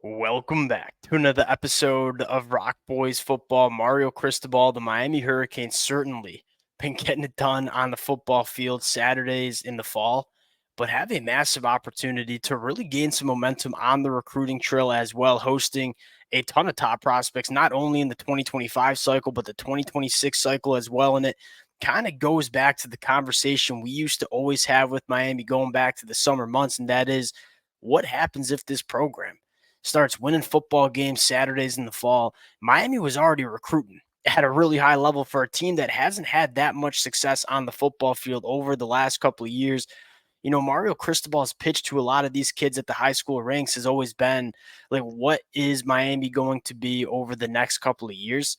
Welcome back to another episode of Rock Boys Football. Mario Cristobal, the Miami Hurricanes, certainly been getting it done on the football field Saturdays in the fall, but have a massive opportunity to really gain some momentum on the recruiting trail as well, hosting a ton of top prospects, not only in the 2025 cycle, but the 2026 cycle as well. And it kind of goes back to the conversation we used to always have with Miami going back to the summer months, and that is what happens if this program starts winning football games Saturdays in the fall. Miami was already recruiting at a really high level for a team that hasn't had that much success on the football field over the last couple of years. You know, Mario Cristobal's pitch to a lot of these kids at the high school ranks has always been like, what is Miami going to be over the next couple of years?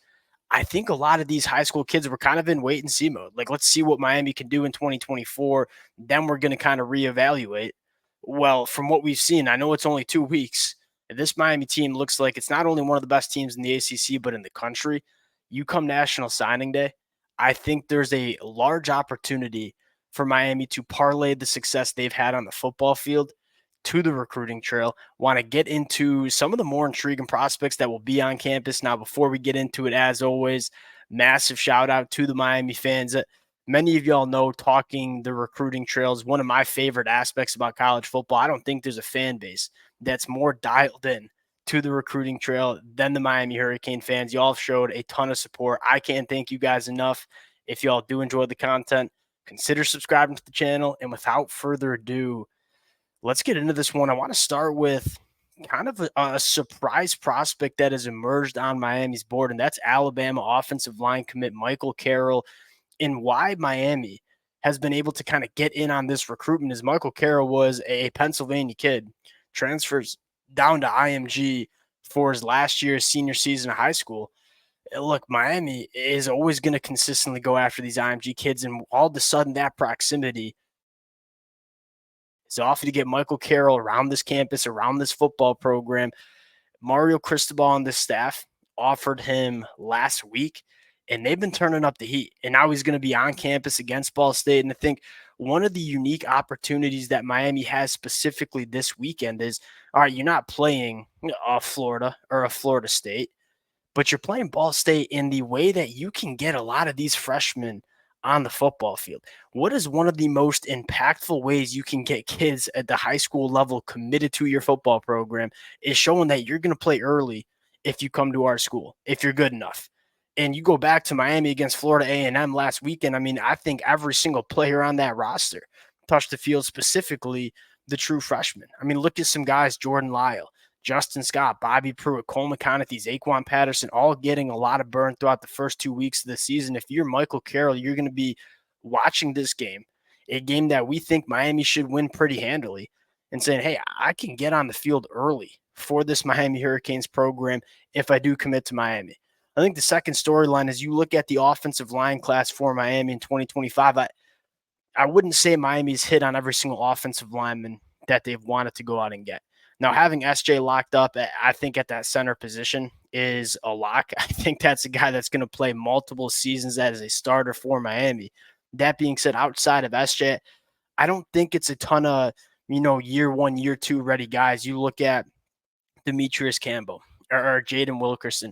I think a lot of these high school kids were kind of in wait and see mode. Like, let's see what Miami can do in 2024. Then we're going to kind of reevaluate. Well, from what we've seen, I know it's only 2 weeks. This Miami team looks like it's not only one of the best teams in the ACC, but in the country. You come National Signing Day, I think there's a large opportunity for Miami to parlay the success they've had on the football field to the recruiting trail. Want to get into some of the more intriguing prospects that will be on campus. Now, before we get into it, as always, massive shout out to the Miami fans. Many of y'all know talking the recruiting trail is one of my favorite aspects about college football. I don't think there's a fan base that's more dialed in to the recruiting trail than the Miami Hurricane fans. Y'all have showed a ton of support. I can't thank you guys enough. If y'all do enjoy the content, consider subscribing to the channel. And without further ado, let's get into this one. I want to start with kind of a surprise prospect that has emerged on Miami's board, and that's Alabama offensive line commit Michael Carroll. And why Miami has been able to kind of get in on this recruitment is Michael Carroll was a Pennsylvania kid, transfers down to IMG for his last year's senior season of high school. Look, Miami is always going to consistently go after these IMG kids, and all of a sudden that proximity is offered to get Michael Carroll around this campus, around this football program. Mario Cristobal and this staff offered him last week, and they've been turning up the heat. And now he's going to be on campus against Ball State. And I think one of the unique opportunities that Miami has specifically this weekend is, all right, you're not playing Florida or a Florida State, but you're playing Ball State in the way that you can get a lot of these freshmen on the football field. What is one of the most impactful ways you can get kids at the high school level committed to your football program is showing that you're going to play early if you come to our school, if you're good enough. And you go back to Miami against Florida A&M last weekend. I mean, I think every single player on that roster touched the field, specifically the true freshmen. I mean, look at some guys, Jordan Lyle, Justin Scott, Bobby Pruitt, Cole McConaughey, Zaquan Patterson, all getting a lot of burn throughout the first 2 weeks of the season. If you're Michael Carroll, you're going to be watching this game, a game that we think Miami should win pretty handily, and saying, hey, I can get on the field early for this Miami Hurricanes program if I do commit to Miami. I think the second storyline is you look at the offensive line class for Miami in 2025. I wouldn't say Miami's hit on every single offensive lineman that they've wanted to go out and get. Now, having SJ locked up, I think at that center position is a lock. I think that's a guy that's going to play multiple seasons as a starter for Miami. That being said, outside of SJ, I don't think it's a ton of, year one, year two ready guys. You look at Demetrius Campbell or Jaden Wilkerson,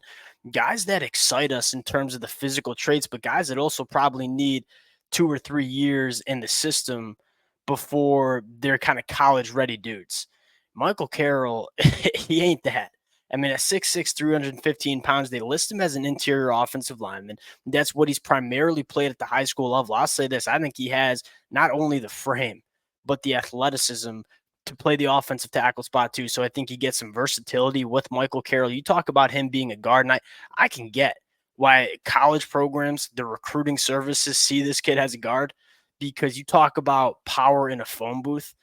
guys that excite us in terms of the physical traits, but guys that also probably need 2 or 3 years in the system before they're kind of college ready dudes. Michael Carroll, he ain't that. I mean, at 6'6", 315 pounds, they list him as an interior offensive lineman. That's what he's primarily played at the high school level. I'll say this. I think he has not only the frame, but the athleticism to play the offensive tackle spot too. So I think he gets some versatility with Michael Carroll. You talk about him being a guard, and I can get why college programs, the recruiting services see this kid as a guard, because you talk about power in a phone booth.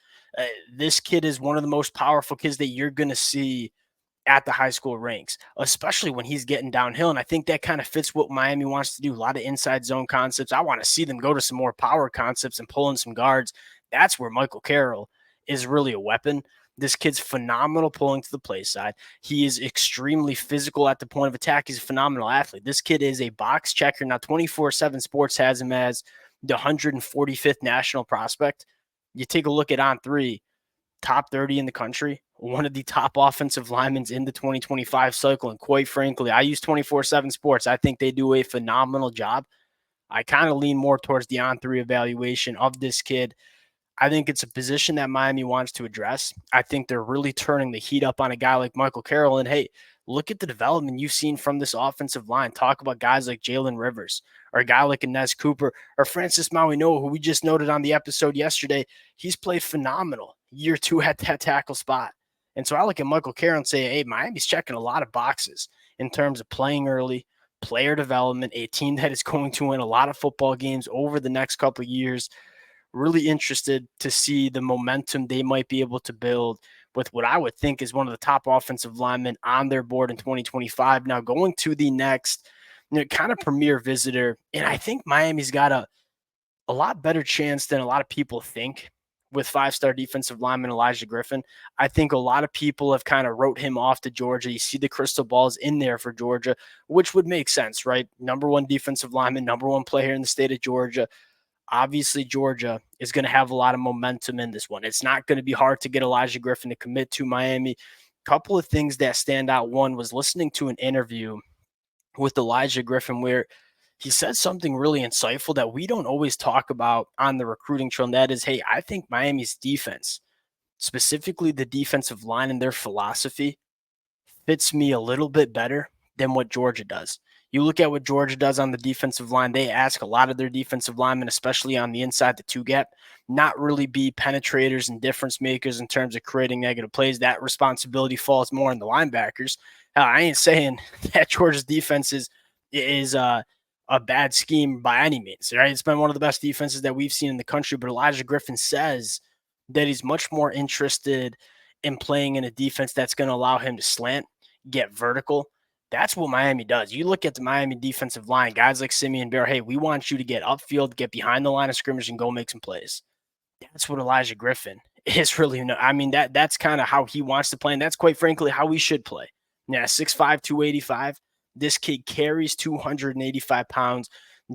This kid is one of the most powerful kids that you're going to see at the high school ranks, especially when he's getting downhill. And I think that kind of fits what Miami wants to do. A lot of inside zone concepts. I want to see them go to some more power concepts and pull in some guards. That's where Michael Carroll is really a weapon. This kid's phenomenal pulling to the play side. He is extremely physical at the point of attack. He's a phenomenal athlete. This kid is a box checker. Now, 24/7 Sports has him as the 145th national prospect. You take a look at On3, top 30 in the country, one of the top offensive linemen in the 2025 cycle. And quite frankly, I use 24/7 Sports. I think they do a phenomenal job. I kind of lean more towards the on-3 evaluation of this kid. I think it's a position that Miami wants to address. I think they're really turning the heat up on a guy like Michael Carroll. And hey, look at the development you've seen from this offensive line. Talk about guys like Jalen Rivers or a guy like Inez Cooper or Francis Mauigoa, who we just noted on the episode yesterday. He's played phenomenal year 2 at that tackle spot. And so I look at Michael Carroll and say, hey, Miami's checking a lot of boxes in terms of playing early, player development, a team that is going to win a lot of football games over the next couple of years. Really interested to see the momentum they might be able to build with what I would think is one of the top offensive linemen on their board in 2025. Now going to the next, kind of premier visitor, and I think Miami's got a lot better chance than a lot of people think with 5-star defensive lineman Elijah Griffin. I think a lot of people have kind of wrote him off to Georgia. You see the Cristobal's in there for Georgia, which would make sense, right? Number 1 defensive lineman, number 1 player in the state of Georgia. Obviously, Georgia is going to have a lot of momentum in this one. It's not going to be hard to get Elijah Griffin to commit to Miami. Couple of things that stand out. One was listening to an interview with Elijah Griffin where he said something really insightful that we don't always talk about on the recruiting trail. And that is, hey, I think Miami's defense, specifically the defensive line and their philosophy, fits me a little bit better than what Georgia does. You look at what Georgia does on the defensive line, they ask a lot of their defensive linemen, especially on the inside, the 2-gap, not really be penetrators and difference makers in terms of creating negative plays. That responsibility falls more on the linebackers. I ain't saying that Georgia's defense is a bad scheme by any means, right? It's been one of the best defenses that we've seen in the country, but Elijah Griffin says that he's much more interested in playing in a defense that's going to allow him to slant, get vertical. That's what Miami does. You look at the Miami defensive line, guys like Simeon Bear, hey, we want you to get upfield, get behind the line of scrimmage, and go make some plays. That's what Elijah Griffin is really. I mean, that's kind of how he wants to play, and that's quite frankly how he should play. Yeah, 6'5", 285. This kid carries 285 pounds,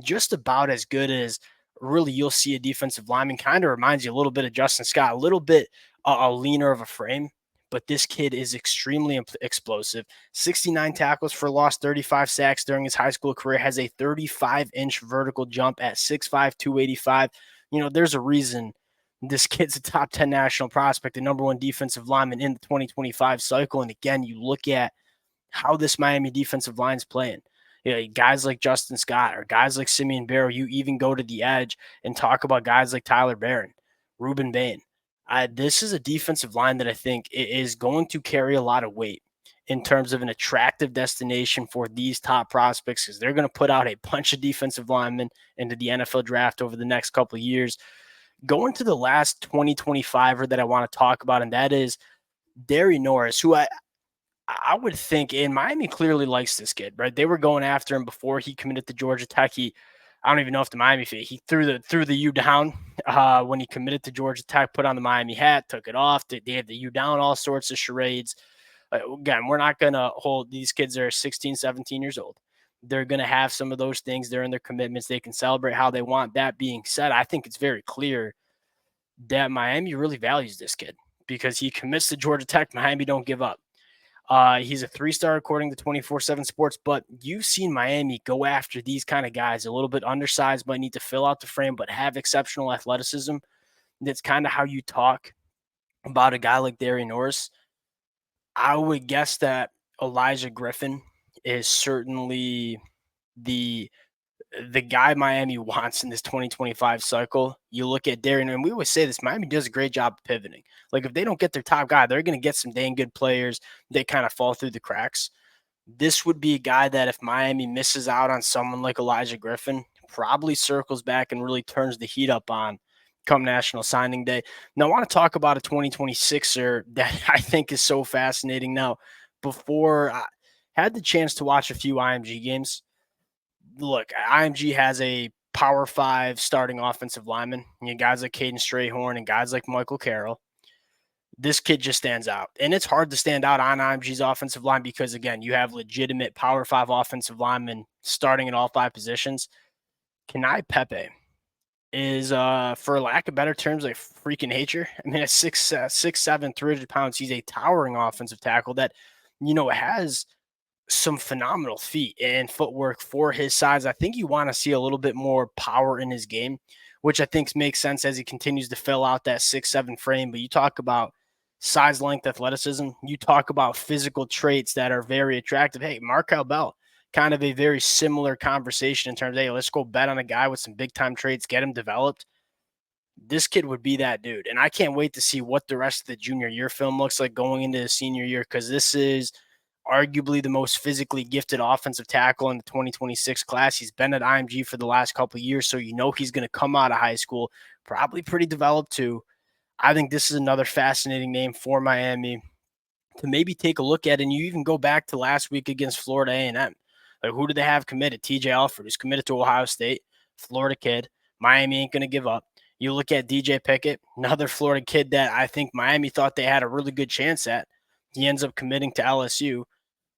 just about as good as really you'll see a defensive lineman. Kind of reminds you a little bit of Justin Scott, a little bit a leaner of a frame. But this kid is extremely explosive. 69 tackles for loss, 35 sacks during his high school career, has a 35-inch vertical jump at 6'5", 285. There's a reason this kid's a top 10 national prospect, the number 1 defensive lineman in the 2025 cycle. And again, you look at how this Miami defensive line's playing. Guys like Justin Scott or guys like Simeon Barrow, you even go to the edge and talk about guys like Tyler Barron, Ruben Bain. This is a defensive line that I think is going to carry a lot of weight in terms of an attractive destination for these top prospects because they're going to put out a bunch of defensive linemen into the NFL draft over the next couple of years. Going to the last 2025er that I want to talk about, and that is Darrian Norris, who I would think, and Miami clearly likes this kid, right? They were going after him before he committed to Georgia Tech. I don't even know if the Miami fit. He threw the U down when he committed to Georgia Tech, put on the Miami hat, took it off. They had the U down, all sorts of charades. Again, we're not going to hold these kids that are 16, 17 years old. They're going to have some of those things. They're in their commitments. They can celebrate how they want. That being said, I think it's very clear that Miami really values this kid because he commits to Georgia Tech. Miami don't give up. He's a 3-star according to 24/7 Sports, but you've seen Miami go after these kind of guys, a little bit undersized, might need to fill out the frame, but have exceptional athleticism. That's kind of how you talk about a guy like Darrian Norris. I would guess that Elijah Griffin is certainly the guy Miami wants in this 2025 cycle. You look at Darrian, and we always say this, Miami does a great job of pivoting. Like if they don't get their top guy, they're going to get some dang good players that kind of fall through the cracks. This would be a guy that if Miami misses out on someone like Elijah Griffin, probably circles back and really turns the heat up on come National Signing Day. Now, I want to talk about a 2026er that I think is so fascinating. Now, before I had the chance to watch a few IMG games, look, IMG has a Power 5 starting offensive lineman. Guys like Caden Strayhorn and guys like Michael Carroll. This kid just stands out. And it's hard to stand out on IMG's offensive line because, again, you have legitimate Power 5 offensive linemen starting at all 5 positions. Pepe is, for lack of better terms, like freaking nature. I mean, at 6'7", 300 pounds, he's a towering offensive tackle that, has some phenomenal feet and footwork for his size. I think you want to see a little bit more power in his game, which I think makes sense as he continues to fill out that 6'7" frame. But you talk about size, length, athleticism, you talk about physical traits that are very attractive. Hey, Markel Bell, kind of a very similar conversation in terms of, hey, let's go bet on a guy with some big time traits, get him developed. This kid would be that dude. And I can't wait to see what the rest of the junior year film looks like going into the senior year, because this is arguably the most physically gifted offensive tackle in the 2026 class. He's been at IMG for the last couple of years, so he's going to come out of high school probably pretty developed too. I think this is another fascinating name for Miami to maybe take a look at. And you even go back to last week against Florida A&M. Like, who do they have committed? TJ Alford, who's committed to Ohio State, Florida kid. Miami ain't going to give up. You look at DJ Pickett, another Florida kid that I think Miami thought they had a really good chance at. He ends up committing to LSU.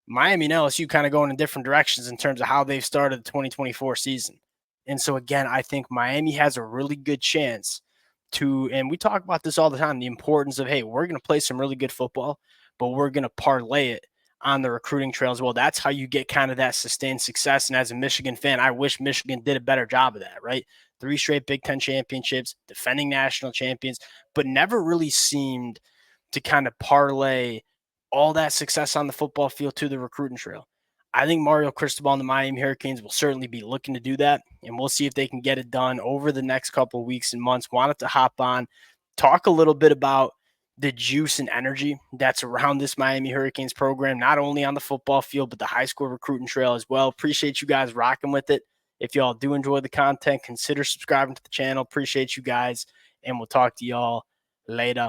Miami and LSU kind of going in different directions in terms of how they've started the 2024 season. And so, again, I think Miami has a really good chance to, and we talk about this all the time, the importance of, hey, we're going to play some really good football, but we're going to parlay it on the recruiting trail as well. That's how you get kind of that sustained success. And as a Michigan fan, I wish Michigan did a better job of that, right? 3 straight Big Ten championships, defending national champions, but never really seemed to kind of parlay all that success on the football field to the recruiting trail. I think Mario Cristobal and the Miami Hurricanes will certainly be looking to do that, and we'll see if they can get it done over the next couple of weeks and months. Wanted to hop on, talk a little bit about the juice and energy that's around this Miami Hurricanes program, not only on the football field, but the high school recruiting trail as well. Appreciate you guys rocking with it. If y'all do enjoy the content, consider subscribing to the channel. Appreciate you guys, and we'll talk to y'all later.